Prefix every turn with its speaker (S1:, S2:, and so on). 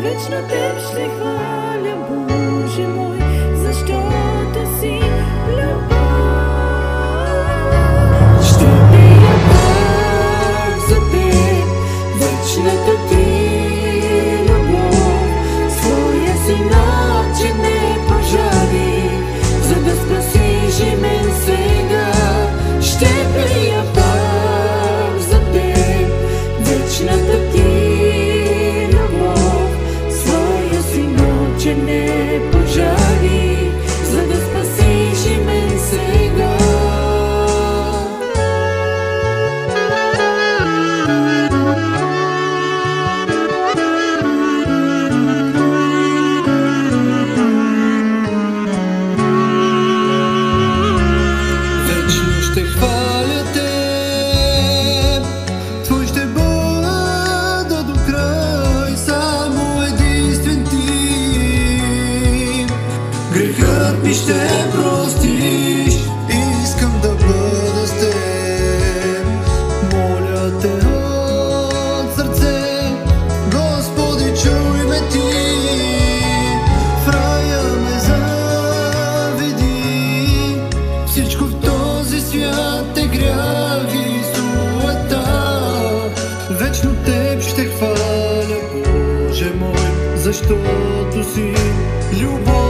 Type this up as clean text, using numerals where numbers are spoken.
S1: Вечно Теб ще хваля, Боже мой, защото си любов. Ще пия пак за Теб, вечната Ти любов. Своя Синоче не пожали, за да спасиш и мен сега. Ще пия пак за Теб, вечната Ти че не пожали, за да спасиш и мен сега. Вечно ще хваля Теб, Твой ще бъда до край, само единствен Ти. Грехът ми ще простиш, искам да бъда с Теб. Моля Те от сърце, Господи, чуй ме Ти. В рая ме заведи, всичко в този свят е грях и суета. Вечно Теб ще хваля, Боже мой, защото си любов.